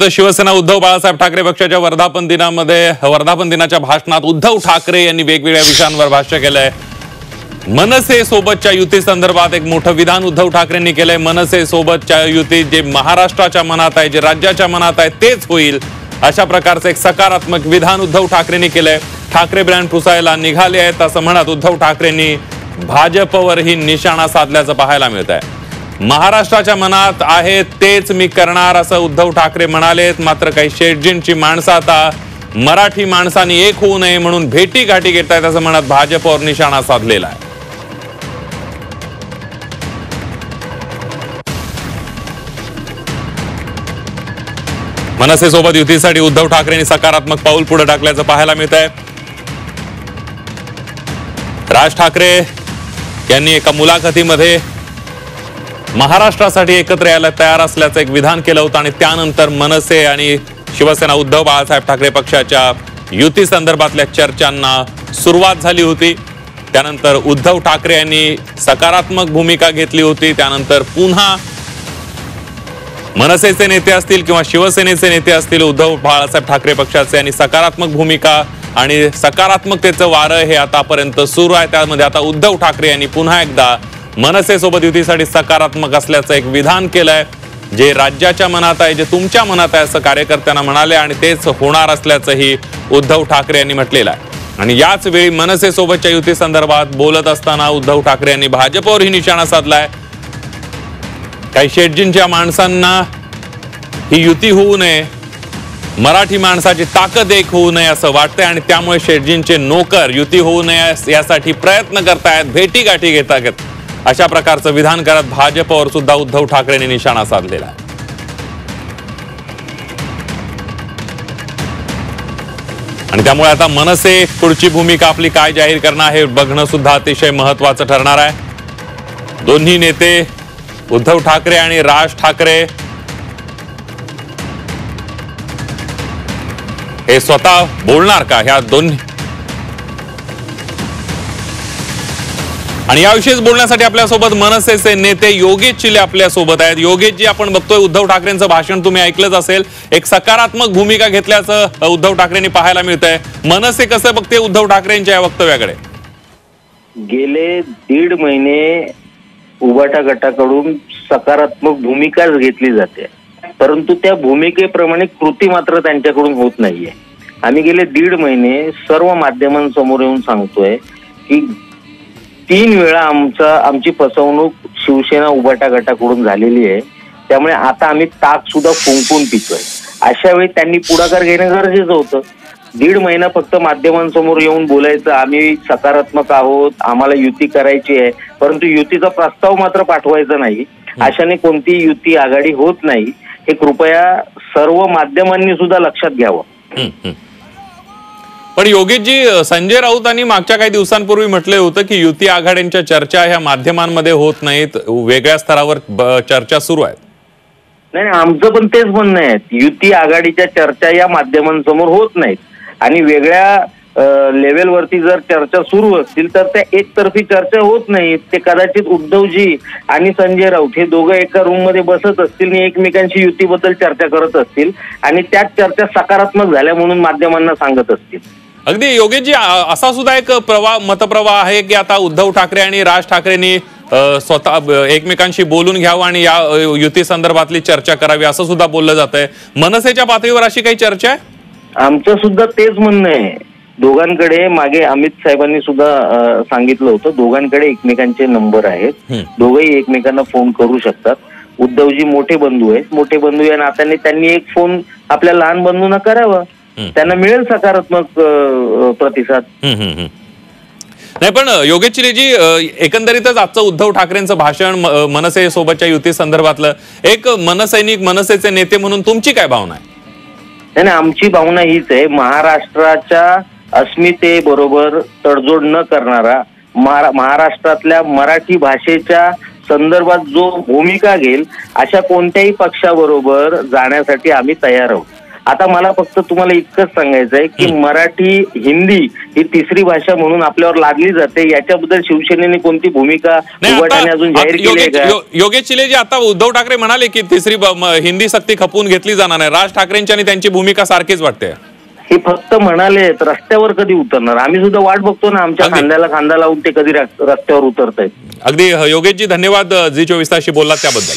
शिवसेना उद्धव बाळासाहेब ठाकरे पक्षाच्या वर्धापन दिनाच्या भाषणात उद्धव ठाकरे यांनी वेगवेगळ्या विषयांवर भाष्य केलंय। मनसे सोबतच्या युती संदर्भात एक मोठं विधान उद्धव ठाकरेंनी केलंय। मनसे सोबतच्या युती जे महाराष्ट्राच्या मनात आहे, जे राज्याच्या मनात आहे तेच होईल, अशा प्रकारचं एक सकारात्मक विधान उद्धव ठाकरेंनी केलंय। ठाकरे ब्रँड पुसायला निघाले आहेत असं म्हणत उद्धव ठाकरेंनी भाजपवरही निशाणा साधल्याचं पाहायला मिळत आहे। महाराष्ट्राच्या मनात आहे तेच मी करणार असं उद्धव ठाकरे म्हणालेत। मात्र काही शेटजींची माणसं आता मराठी माणसांनी एक होऊ नये म्हणून भेटी गाठी घेत आहेत असं म्हणत भाजपवर निशाणा साधलेला आहे। मनसे सोबत युतीसाठी उद्धव ठाकरेंनी सकारात्मक पाऊल पुढे टाकल्याचं पाहायला मिळत आहे। राज ठाकरे यांनी एका मुलाखतीमध्ये महाराष्ट्रासाठी एकत्र यायला तयार असल्याचं एक विधान केलं होतं आणि त्यानंतर मनसे आणि शिवसेना उद्धव बाळासाहेब ठाकरे पक्षाच्या युती संदर्भातल्या चर्चांना सुरुवात झाली होती। त्यानंतर उद्धव ठाकरे यांनी सकारात्मक भूमिका घेतली होती। त्यानंतर पुन्हा मनसेचे नेते असतील किंवा शिवसेनेचे नेते असतील, उद्धव बाळासाहेब ठाकरे पक्षाचे आणि सकारात्मक भूमिका आणि सकारात्मकतेचं वारं हे आतापर्यंत सुरू आहे। त्यामध्ये आता उद्धव ठाकरे यांनी पुन्हा एकदा मनसे सोबत युतीसाठी सकारात्मक असल्याचं एक विधान केलंय, जे राज्याच्या मनात आहे, जे तुमच्या मनात आहे असं कार्यकर्त्यांना म्हणाले आणि तेच होणार असल्याचंही उद्धव ठाकरे यांनी म्हटलेलं आहे। आणि याच वेळी मनसे सोबतच्या युती संदर्भात बोलत असताना उद्धव ठाकरे यांनी भाजपवरही निशाणा साधलाय। काही शेटजींच्या माणसांना ही युती होऊ नये, मराठी माणसाची ताकद एक होऊ नये असं वाटतंय आणि त्यामुळे शेटजींचे नोकर युती होऊ नये यासाठी प्रयत्न करतायत, भेटी गाठी घेत आहेत, अशा प्रकारचं विधान करत भाजपवर सुद्धा उद्धव ठाकरेंनी निशाणा साधलेला आहे। आणि त्यामुळे आता मनसे पुढची भूमिका आपली काय जाहीर करणार आहे बघणं सुद्धा अतिशय महत्त्वाचं ठरणार आहे। दोन्ही नेते उद्धव ठाकरे आणि राज ठाकरे हे स्वतः बोलणार का ह्या दोन्ही, आणि याविषयीच बोलण्यासाठी आपल्यासोबत मनसेचे नेते योगेश चिले आपल्यासोबत आहेत। योगेशजी, आपण बघतोय उद्धव ठाकरेंचं भाषण तुम्ही ऐकलंच असेल, एक सकारात्मक भूमिका घेतल्याचं उद्धव ठाकरेंनी पाहायला मिळतंय। मनसे कसं बघते उद्धव ठाकरेंच्या या वक्तव्याकडे? गेले 1.5 महिने उभाटा गटाकडून सकारात्मक भूमिकाच घेतली जाते, परंतु त्या भूमिकेप्रमाणे कृती मात्र त्यांच्याकडून होत नाहीये। आम्ही गेले 1.5 महिने सर्व माध्यमांसमोर येऊन सांगतोय की 3 वेळा आमची फसवणूक शिवसेना उभाटा गटाकडून झालेली आहे, त्यामुळे आता आम्ही ताक सुद्धा फुंकून पितोय। अशा वेळी त्यांनी पुढाकार घेणं गरजेचं होतं। 1.5 महिना फक्त माध्यमांसमोर येऊन बोलायचं आम्ही सकारात्मक आहोत, आम्हाला युती करायची आहे, परंतु युतीचा प्रस्ताव मात्र पाठवायचा नाही। अशाने कोणती युती आघाडी होत नाही, हे कृपया सर्व माध्यमांनी सुद्धा लक्षात घ्यावं। पण योगेशजी, संजय राऊतांनी मागच्या काही दिवसांपूर्वी म्हटले होतं की युती आघाड्यांच्या चर्चा ह्या माध्यमांमध्ये होत नाहीत, वेगळ्या स्तरावर चर्चा सुरू आहेत। नाही, आमचं पण तेच म्हणणं आहे, युती आघाडीच्या चर्चा या माध्यमांसमोर होत नाहीत आणि वेगळ्या लेवलवरती जर चर्चा सुरू असतील तर त्या एकतर्फी चर्चा होत नाहीत। ते कदाचित उद्धवजी आणि संजय राऊत हे दोघं एका रूम मध्ये बसत असतील आणि एकमेकांशी युतीबद्दल चर्चा करत असतील आणि त्याच चर्चा सकारात्मक झाल्या म्हणून माध्यमांना सांगत असतील। अगदी योगेशजी, असा सुद्धा एक मतप्रवाह आहे की आता उद्धव ठाकरे आणि राज ठाकरेंनी स्वतः एकमेकांशी बोलून घ्यावं आणि या युती संदर्भातली चर्चा करावी असं सुद्धा बोललं जात आहे। मनसेच्या पातळीवर अशी काही चर्चा आहे? आमचं सुद्धा तेच म्हणणं आहे। दोघांकडे मागे अमित साहेबांनी सुद्धा सांगितलं होतं, दोघांकडे एकमेकांचे नंबर आहेत, दोघंही एकमेकांना फोन करू शकतात। उद्धवजी मोठे बंधू आहेत, मोठे बंधू या नात्याने त्यांनी एक फोन आपल्या लहान बंधूंना करावा, त्यांना मिळेल सकारात्मक प्रतिसाद। नाही, पण योगेश चिलेजी, एकंदरीतच आजचं उद्धव ठाकरेंचं भाषण मनसे सोबतच्या युती संदर्भातलं, एक मनसैनिक मनसेचे नेते म्हणून तुमची काय भावना आहे? नाही, आमची भावना हीच आहे, महाराष्ट्राच्या अस्मितेबरोबर तडजोड न करणारा, महाराष्ट्रातल्या मराठी भाषेच्या संदर्भात जो भूमिका घेईल अशा कोणत्याही पक्षाबरोबर जाण्यासाठी आम्ही तयार आहोत। आता मला फक्त तुम्हाला इतकंच सांगायचं आहे की मराठी हिंदी ही तिसरी भाषा म्हणून आपल्यावर लादली जाते, याच्याबद्दल शिवसेनेने कोणती भूमिका उभाटाने अजून जाहीर केली आहे का? योगेश चिलेजी, आता उद्धव ठाकरे म्हणाले की तिसरी हिंदी सक्ती खपवून घेतली जाणार नाही. राज ठाकरेंची आणि त्यांची भूमिका सारखीच वाटते. हे फक्त म्हणाले, रस्त्यावर कधी उतरणार? आम्ही सुद्धा वाट बघतो ना, आमच्या खांद्याला खांदा लावून ते कधी रस्त्यावर उतरतायत. अगदी योगेशजी, धन्यवाद. झी 24 तासशी बोललात त्याबद्दल.